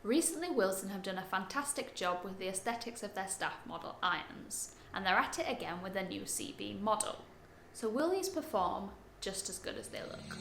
Recently Wilson have done a fantastic job with the aesthetics of their staff model irons, and they're at it again with their new CB model. So will these perform just as good as they look?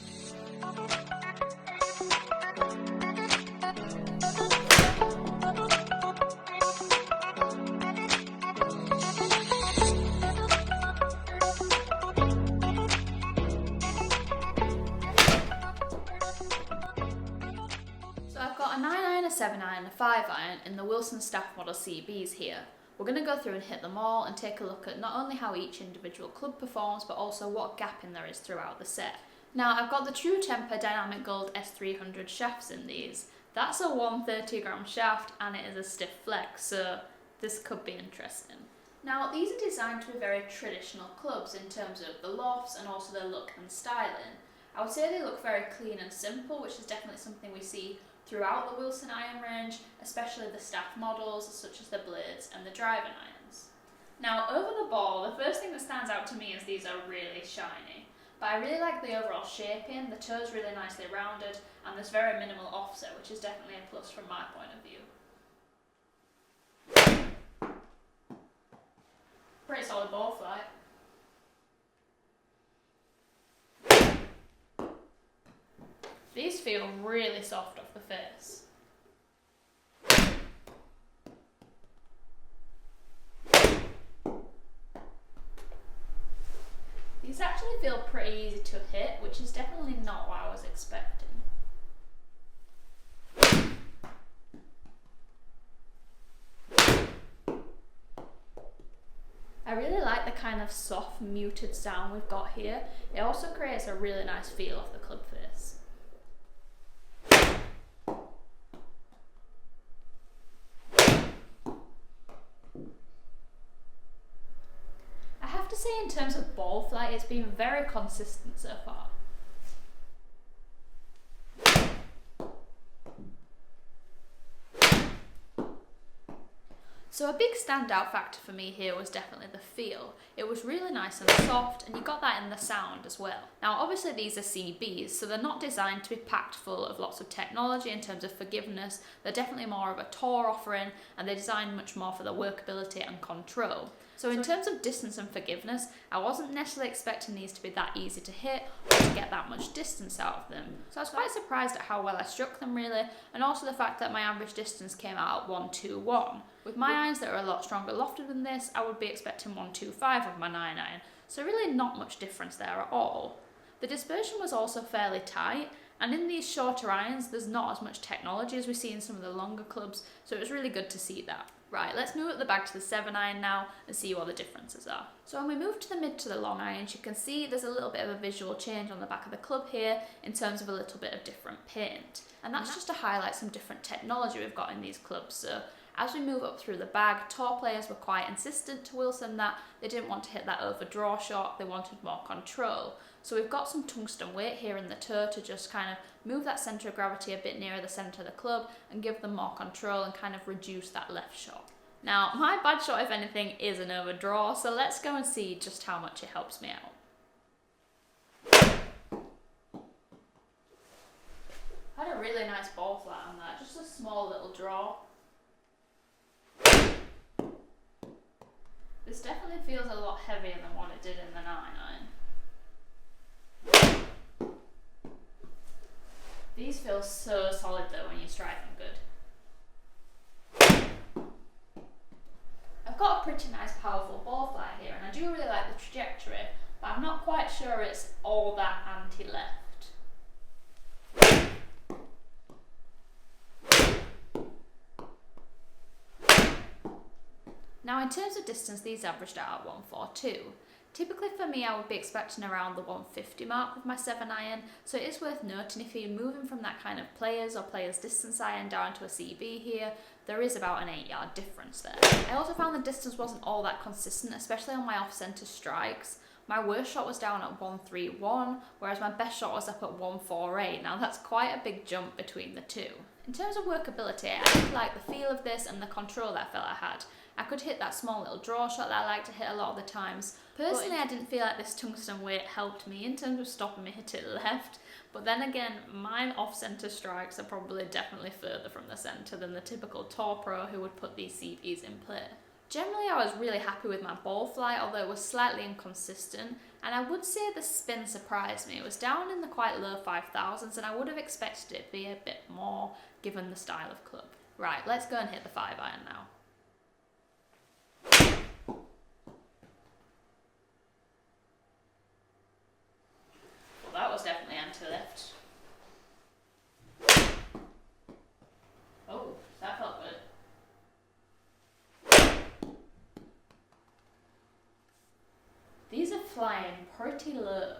So I've got a 9 iron, a 7 iron, and a 5 iron in the Wilson staff model CBs here. We're going to go through and hit them all and take a look at not only how each individual club performs, but also what gapping there is throughout the set. Now I've got the True Temper Dynamic Gold S300 shafts in these. That's a 130g shaft and it is a stiff flex, so this could be interesting. Now these are designed to be very traditional clubs in terms of the lofts and also their look and styling. I would say they look very clean and simple, which is definitely something we see throughout the Wilson iron range, especially the staff models such as the blades and the driving irons. Now over the ball, the first thing that stands out to me is these are really shiny. But I really like the overall shaping, the toe's really nicely rounded, and there's very minimal offset, which is definitely a plus from my point of view. Pretty solid ball flight. These feel really soft off the face. These actually feel pretty easy to hit, which is definitely not what I was expecting. I really like the kind of soft, muted sound we've got here. It also creates a really nice feel off the club face. In terms of ball flight, it's been very consistent so far. So a big standout factor for me here was definitely the feel. It was really nice and soft, and you got that in the sound as well. Now obviously these are CBs, so they're not designed to be packed full of lots of technology in terms of forgiveness. They're definitely more of a tour offering, and they're designed much more for the workability and control. So in terms of distance and forgiveness, I wasn't necessarily expecting these to be that easy to hit or to get that much distance out of them. So I was quite surprised at how well I struck them really, and also the fact that my average distance came out at 121. With my irons that are a lot stronger lofted than this, I would be expecting 125 with my 9 iron, so really not much difference there at all. The dispersion was also fairly tight, and in these shorter irons there's not as much technology as we see in some of the longer clubs, so it was really good to see that. Right, let's move up the bag to the 7 iron now and see what the differences are. So when we move to the mid to the long irons, you can see there's a little bit of a visual change on the back of the club here in terms of a little bit of different paint. And that's just to highlight some different technology we've got in these clubs. So as we move up through the bag, tour players were quite insistent to Wilson that they didn't want to hit that overdraw shot, they wanted more control. So we've got some tungsten weight here in the toe to just kind of move that centre of gravity a bit nearer the centre of the club and give them more control and kind of reduce that left shot. Now, my bad shot, if anything, is an overdraw, so let's go and see just how much it helps me out. I had a really nice ball flight on that, just a small little draw. This definitely feels a lot heavier than what it did in the 9 iron. These feel so solid though when you strike them good. I've got a pretty nice powerful ball flight here, and I do really like the trajectory, but I'm not quite sure it's all that anti-left. Now in terms of distance, these averaged out at 142. Typically for me, I would be expecting around the 150 mark with my 7 iron, so it is worth noting if you're moving from that kind of players distance iron down to a CB here, there is about an 8-yard difference there. I also found the distance wasn't all that consistent, especially on my off-centre strikes. My worst shot was down at 131, whereas my best shot was up at 148. Now that's quite a big jump between the two. In terms of workability, I did like the feel of this and the control that I felt I had. I could hit that small little draw shot that I like to hit a lot of the times. Personally, I didn't feel like this tungsten weight helped me in terms of stopping me hitting left, But then again, my off-centre strikes are probably definitely further from the centre than the typical tour pro who would put these CBs in play. Generally, I was really happy with my ball flight, although it was slightly inconsistent, and I would say the spin surprised me. It was down in the quite low 5,000s, and I would have expected it to be a bit more given the style of club. Right, let's go and hit the 5-iron now. Well, that was definitely anti-lift. Oh, that felt good. These are flying pretty low.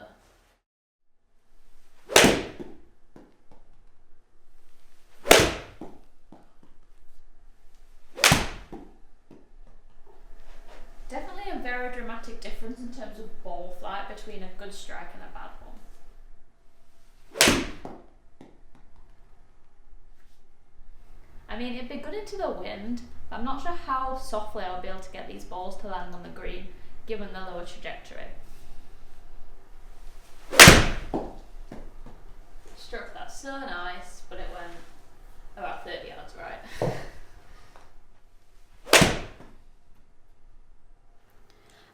Definitely a very dramatic difference in terms of ball flight between a good strike and a bad one. I mean, it'd be good into the wind, but I'm not sure how softly I'll be able to get these balls to land on the green, given the lower trajectory. Struck that so nice, but it went about 30 yards right.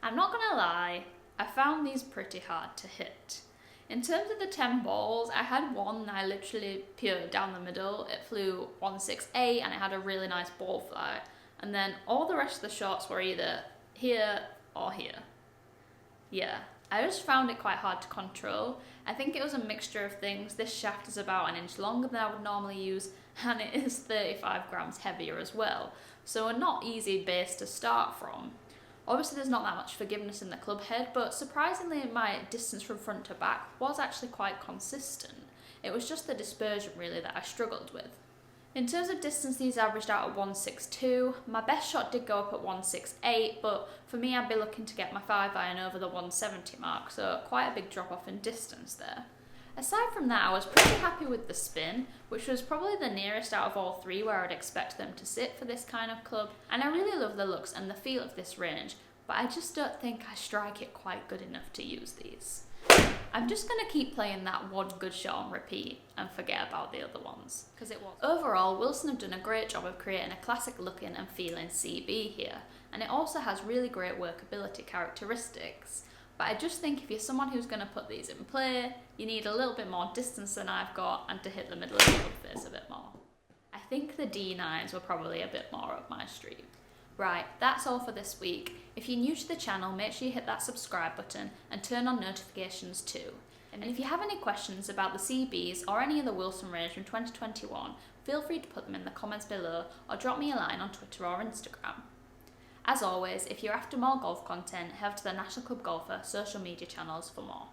I'm not gonna lie, I found these pretty hard to hit. In terms of the 10 balls, I had one that I literally pure down the middle. It flew 168 and it had a really nice ball flight. And then all the rest of the shots were either here or here. Yeah, I just found it quite hard to control. I think it was a mixture of things. This shaft is about an inch longer than I would normally use, and it is 35 grams heavier as well. So a not easy base to start from. Obviously there's not that much forgiveness in the club head, but surprisingly my distance from front to back was actually quite consistent. It was just the dispersion really that I struggled with. In terms of distance, these averaged out at 162. My best shot did go up at 168, but for me I'd be looking to get my 5-iron over the 170 mark, so quite a big drop off in distance there. Aside from that, I was pretty happy with the spin, which was probably the nearest out of all three where I'd expect them to sit for this kind of club, and I really love the looks and the feel of this range, but I just don't think I strike it quite good enough to use these. I'm just going to keep playing that one good shot on repeat and forget about the other ones, because it was. Overall, Wilson have done a great job of creating a classic looking and feeling CB here, and it also has really great workability characteristics. But I just think if you're someone who's going to put these in play, you need a little bit more distance than I've got and to hit the middle of the club face a bit more. I think the D9s were probably a bit more up my street. Right, that's all for this week. If you're new to the channel, make sure you hit that subscribe button and turn on notifications too. And if you have any questions about the CBs or any of the Wilson range from 2021, feel free to put them in the comments below or drop me a line on Twitter or Instagram. As always, if you're after more golf content, head to the National Club Golfer social media channels for more.